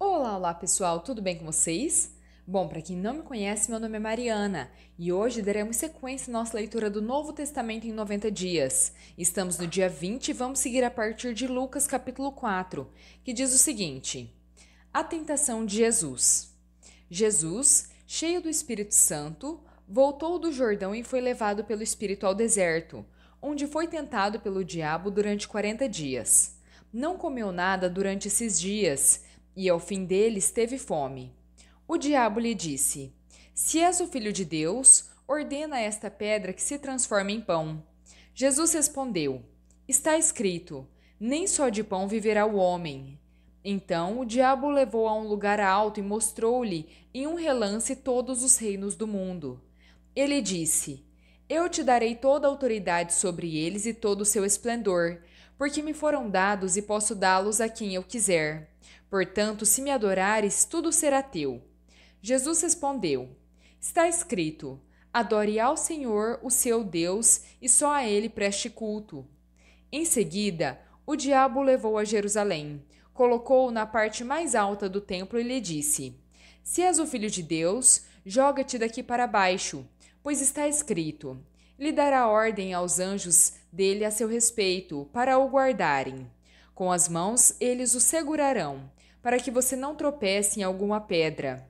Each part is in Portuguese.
Olá pessoal, tudo bem com vocês? Bom, para quem não me conhece, meu nome é Mariana e hoje daremos sequência à nossa leitura do Novo Testamento em 90 dias. Estamos no dia 20 e vamos seguir a partir de Lucas capítulo 4, que diz o seguinte: A tentação de Jesus. Jesus, cheio do Espírito Santo, voltou do Jordão e foi levado pelo Espírito ao deserto, onde foi tentado pelo diabo durante 40 dias. Não comeu nada durante esses dias e ao fim deles teve fome. O diabo lhe disse: Se és o filho de Deus, ordena a esta pedra que se transforme em pão. Jesus respondeu: Está escrito: Nem só de pão viverá o homem. Então o diabo o levou a um lugar alto e mostrou-lhe em um relance todos os reinos do mundo. Ele disse: Eu te darei toda a autoridade sobre eles e todo o seu esplendor, porque me foram dados e posso dá-los a quem eu quiser. Portanto, se me adorares, tudo será teu. Jesus respondeu: Está escrito: Adore ao Senhor, o seu Deus, e só a ele preste culto. Em seguida, o diabo o levou a Jerusalém, colocou-o na parte mais alta do templo e lhe disse: Se és o filho de Deus, joga-te daqui para baixo, pois está escrito: Lhe dará ordem aos anjos dele a seu respeito, para o guardarem. Com as mãos eles o segurarão, para que você não tropece em alguma pedra.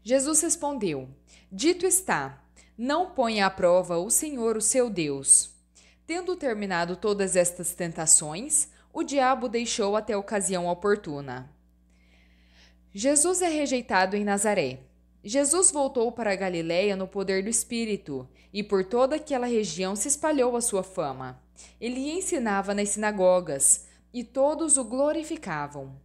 Jesus respondeu: Dito está, não ponha à prova o Senhor, o seu Deus. Tendo terminado todas estas tentações, o diabo deixou até a ocasião oportuna. Jesus é rejeitado em Nazaré. Jesus voltou para a Galiléia no poder do Espírito, e por toda aquela região se espalhou a sua fama. Ele ensinava nas sinagogas, e todos o glorificavam.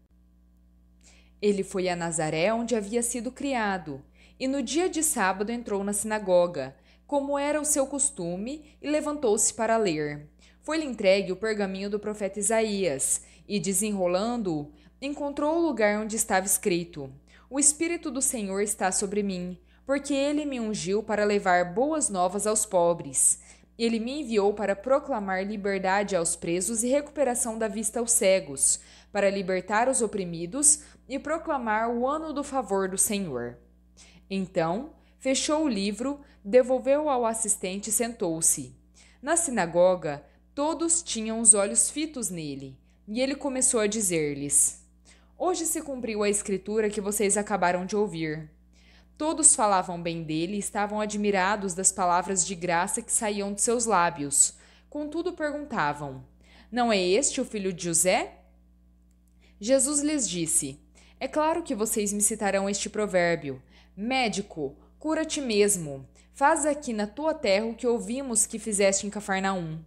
Ele foi a Nazaré, onde havia sido criado, e no dia de sábado entrou na sinagoga, como era o seu costume, e levantou-se para ler. Foi-lhe entregue o pergaminho do profeta Isaías, e, desenrolando-o, encontrou o lugar onde estava escrito: O Espírito do Senhor está sobre mim, porque ele me ungiu para levar boas novas aos pobres. Ele me enviou para proclamar liberdade aos presos e recuperação da vista aos cegos, para libertar os oprimidos e proclamar o ano do favor do Senhor. Então, fechou o livro, devolveu-o ao assistente e sentou-se. Na sinagoga, todos tinham os olhos fitos nele, e ele começou a dizer-lhes: Hoje se cumpriu a escritura que vocês acabaram de ouvir. Todos falavam bem dele e estavam admirados das palavras de graça que saíam de seus lábios. Contudo, perguntavam: Não é este o filho de José? Jesus lhes disse: É claro que vocês me citarão este provérbio: Médico, cura-te mesmo. Faz aqui na tua terra o que ouvimos que fizeste em Cafarnaum.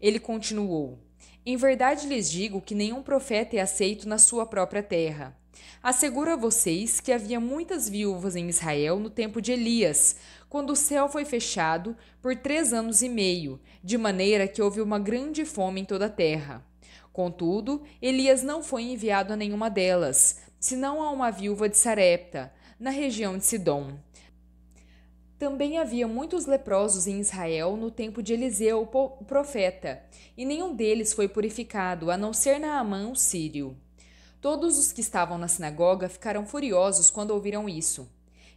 Ele continuou: Em verdade lhes digo que nenhum profeta é aceito na sua própria terra. Asseguro a vocês que havia muitas viúvas em Israel no tempo de Elias, quando o céu foi fechado por 3 anos e meio, de maneira que houve uma grande fome em toda a terra. Contudo, Elias não foi enviado a nenhuma delas, senão a uma viúva de Sarepta, na região de Sidom. Também havia muitos leprosos em Israel no tempo de Eliseu, o profeta, e nenhum deles foi purificado, a não ser Naamã, o sírio. Todos os que estavam na sinagoga ficaram furiosos quando ouviram isso.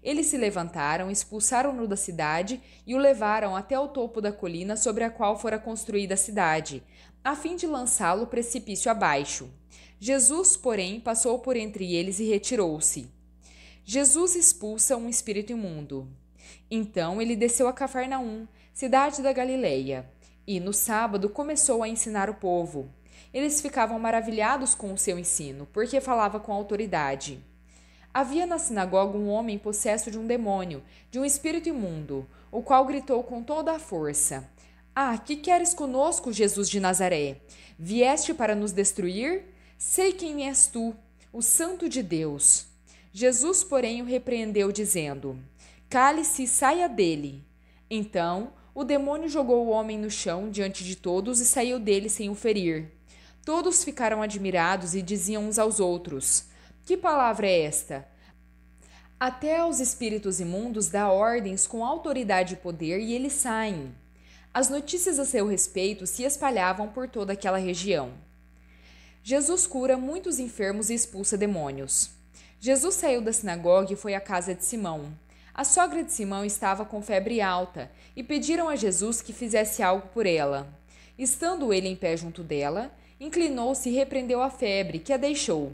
Eles se levantaram, expulsaram-no da cidade e o levaram até o topo da colina sobre a qual fora construída a cidade, a fim de lançá-lo precipício abaixo. Jesus, porém, passou por entre eles e retirou-se. Jesus expulsa um espírito imundo. Então ele desceu a Cafarnaum, cidade da Galileia, e no sábado começou a ensinar o povo. Eles ficavam maravilhados com o seu ensino, porque falava com autoridade. Havia na sinagoga um homem possesso de um demônio, de um espírito imundo, o qual gritou com toda a força: Ah, que queres conosco, Jesus de Nazaré? Vieste para nos destruir? Sei quem és tu, o Santo de Deus. Jesus, porém, o repreendeu, dizendo: Cale-se e saia dele. Então, o demônio jogou o homem no chão diante de todos e saiu dele sem o ferir. Todos ficaram admirados e diziam uns aos outros: Que palavra é esta? Até aos espíritos imundos dá ordens com autoridade e poder e eles saem. As notícias a seu respeito se espalhavam por toda aquela região. Jesus cura muitos enfermos e expulsa demônios. Jesus saiu da sinagoga e foi à casa de Simão. A sogra de Simão estava com febre alta e pediram a Jesus que fizesse algo por ela. Estando ele em pé junto dela, inclinou-se e repreendeu a febre, que a deixou.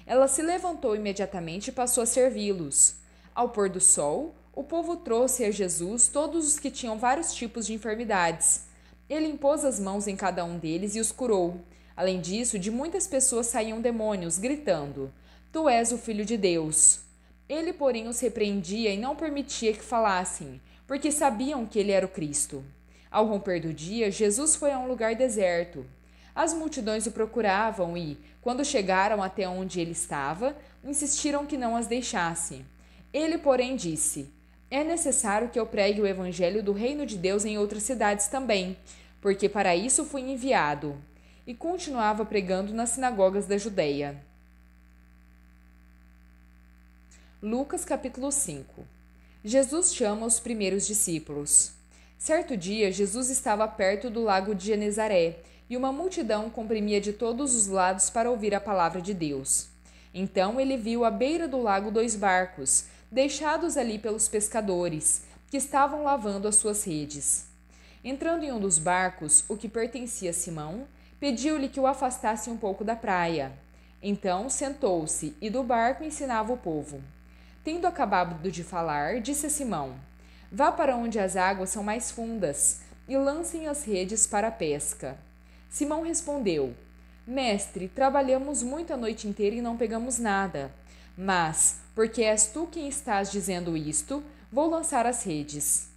Ela se levantou imediatamente e passou a servi-los. Ao pôr do sol, o povo trouxe a Jesus todos os que tinham vários tipos de enfermidades. Ele impôs as mãos em cada um deles e os curou. Além disso, de muitas pessoas saíam demônios, gritando: Tu és o Filho de Deus. Ele, porém, os repreendia e não permitia que falassem, porque sabiam que ele era o Cristo. Ao romper do dia, Jesus foi a um lugar deserto. As multidões o procuravam e, quando chegaram até onde ele estava, insistiram que não as deixasse. Ele, porém, disse: É necessário que eu pregue o evangelho do reino de Deus em outras cidades também, porque para isso fui enviado. E continuava pregando nas sinagogas da Judeia. Lucas capítulo 5. Jesus chama os primeiros discípulos. Certo dia, Jesus estava perto do lago de Genezaré, e uma multidão comprimia de todos os lados para ouvir a palavra de Deus. Então ele viu à beira do lago 2 barcos, deixados ali pelos pescadores, que estavam lavando as suas redes. Entrando em um dos barcos, o que pertencia a Simão, pediu-lhe que o afastasse um pouco da praia. Então sentou-se e do barco ensinava o povo. Tendo acabado de falar, disse a Simão: Vá para onde as águas são mais fundas e lancem as redes para a pesca. Simão respondeu: Mestre, trabalhamos muito a noite inteira e não pegamos nada. Mas, porque és tu quem estás dizendo isto, vou lançar as redes.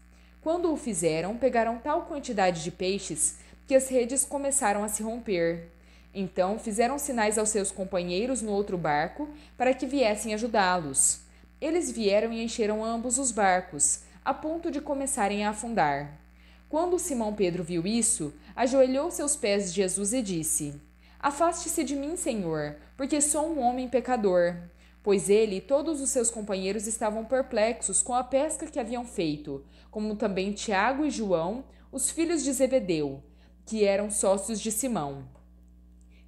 Quando o fizeram, pegaram tal quantidade de peixes que as redes começaram a se romper. Então fizeram sinais aos seus companheiros no outro barco para que viessem ajudá-los. Eles vieram e encheram ambos os barcos, a ponto de começarem a afundar. Quando Simão Pedro viu isso, ajoelhou-se aos pés de Jesus e disse: Afaste-se de mim, Senhor, porque sou um homem pecador. Pois ele e todos os seus companheiros estavam perplexos com a pesca que haviam feito, como também Tiago e João, os filhos de Zebedeu, que eram sócios de Simão.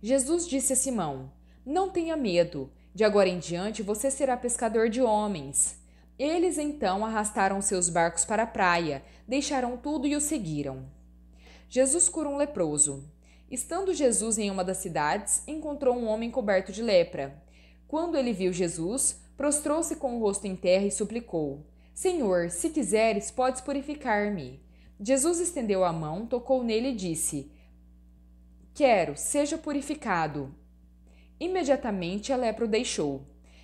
Jesus disse a Simão: Não tenha medo, de agora em diante você será pescador de homens. Eles então arrastaram seus barcos para a praia, deixaram tudo e o seguiram. Jesus cura um leproso. Estando Jesus em uma das cidades, encontrou um homem coberto de lepra. Quando ele viu Jesus, prostrou-se com o rosto em terra e suplicou: Senhor, se quiseres, podes purificar-me. Jesus estendeu a mão, tocou nele e disse: Quero, seja purificado. Imediatamente a lepra o deixou.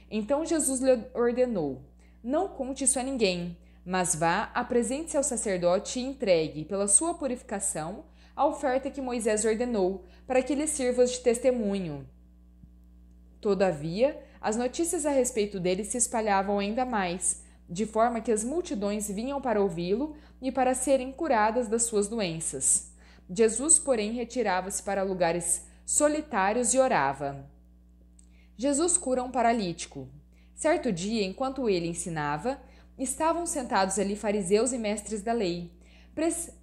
Então Jesus lhe ordenou: Não conte isso a ninguém, mas vá, apresente-se ao sacerdote e entregue, pela sua purificação, a oferta que Moisés ordenou, para que lhe sirva de testemunho. Todavia, as notícias a respeito dele se espalhavam ainda mais, de forma que as multidões vinham para ouvi-lo e para serem curadas das suas doenças. Jesus, porém, retirava-se para lugares solitários e orava. Jesus cura um paralítico. Certo dia, enquanto ele ensinava, estavam sentados ali fariseus e mestres da lei,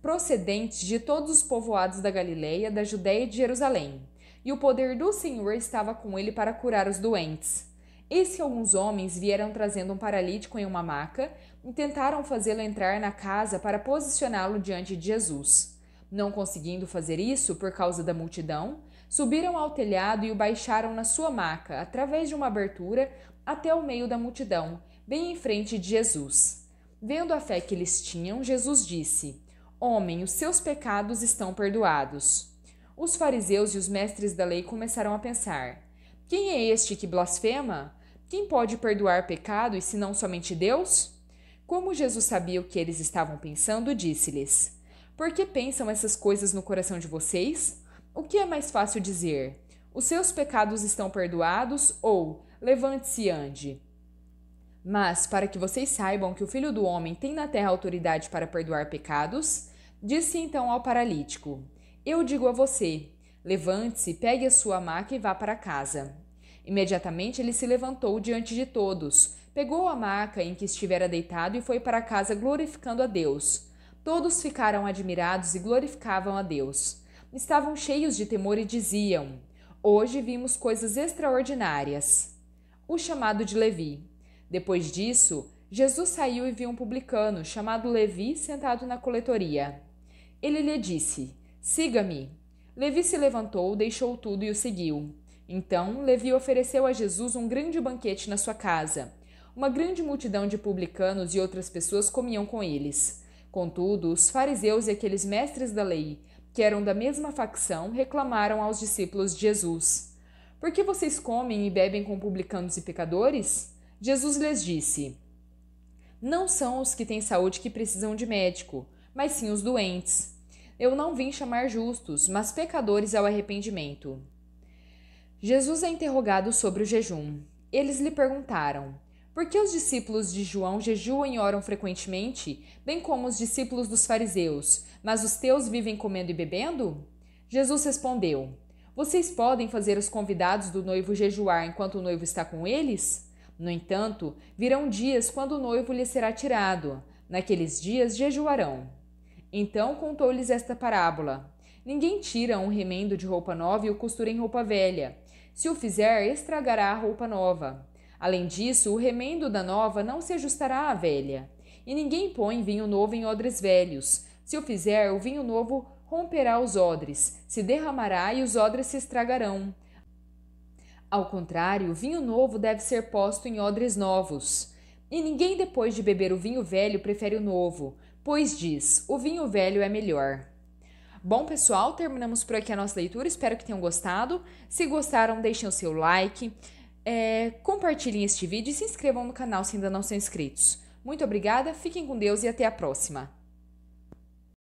procedentes de todos os povoados da Galileia, da Judéia e de Jerusalém. E o poder do Senhor estava com ele para curar os doentes. Eis que alguns homens vieram trazendo um paralítico em uma maca e tentaram fazê-lo entrar na casa para posicioná-lo diante de Jesus. Não conseguindo fazer isso por causa da multidão, subiram ao telhado e o baixaram na sua maca, através de uma abertura, até o meio da multidão, bem em frente de Jesus. Vendo a fé que eles tinham, Jesus disse: Homem, os seus pecados estão perdoados. Os fariseus e os mestres da lei começaram a pensar: Quem é este que blasfema? Quem pode perdoar pecados, senão somente Deus? Como Jesus sabia o que eles estavam pensando, disse-lhes: Por que pensam essas coisas no coração de vocês? O que é mais fácil dizer? Os seus pecados estão perdoados ou levante-se e ande? Mas, para que vocês saibam que o Filho do Homem tem na terra autoridade para perdoar pecados, disse então ao paralítico: Eu digo a você, levante-se, pegue a sua maca e vá para casa. Imediatamente ele se levantou diante de todos, pegou a maca em que estivera deitado e foi para casa glorificando a Deus. Todos ficaram admirados e glorificavam a Deus. Estavam cheios de temor e diziam: Hoje vimos coisas extraordinárias. o chamado de Levi. Depois disso, Jesus saiu e viu um publicano, chamado Levi, sentado na coletoria. Ele lhe disse: "Siga-me." Levi se levantou, deixou tudo e o seguiu. Então, Levi ofereceu a Jesus um grande banquete na sua casa. Uma grande multidão de publicanos e outras pessoas comiam com eles. Contudo, os fariseus e aqueles mestres da lei, que eram da mesma facção, reclamaram aos discípulos de Jesus: "Por que vocês comem e bebem com publicanos e pecadores?" Jesus lhes disse: "Não são os que têm saúde que precisam de médico, mas sim os doentes. Eu não vim chamar justos, mas pecadores ao arrependimento." Jesus é interrogado sobre o jejum. Eles lhe perguntaram: "Por que os discípulos de João jejuam e oram frequentemente, bem como os discípulos dos fariseus, mas os teus vivem comendo e bebendo?" Jesus respondeu: "Vocês podem fazer os convidados do noivo jejuar enquanto o noivo está com eles? No entanto, virão dias quando o noivo lhes será tirado. Naqueles dias jejuarão." Então contou-lhes esta parábola: "Ninguém tira um remendo de roupa nova e o costura em roupa velha. Se o fizer, estragará a roupa nova. Além disso, o remendo da nova não se ajustará à velha. E ninguém põe vinho novo em odres velhos. Se o fizer, o vinho novo romperá os odres, se derramará e os odres se estragarão. Ao contrário, o vinho novo deve ser posto em odres novos. E ninguém, depois de beber o vinho velho, prefere o novo, pois diz: o vinho velho é melhor." Bom, pessoal, terminamos por aqui a nossa leitura. Espero que tenham gostado. Se gostaram, deixem o seu like, compartilhem este vídeo e se inscrevam no canal se ainda não são inscritos. Muito obrigada, fiquem com Deus e até a próxima.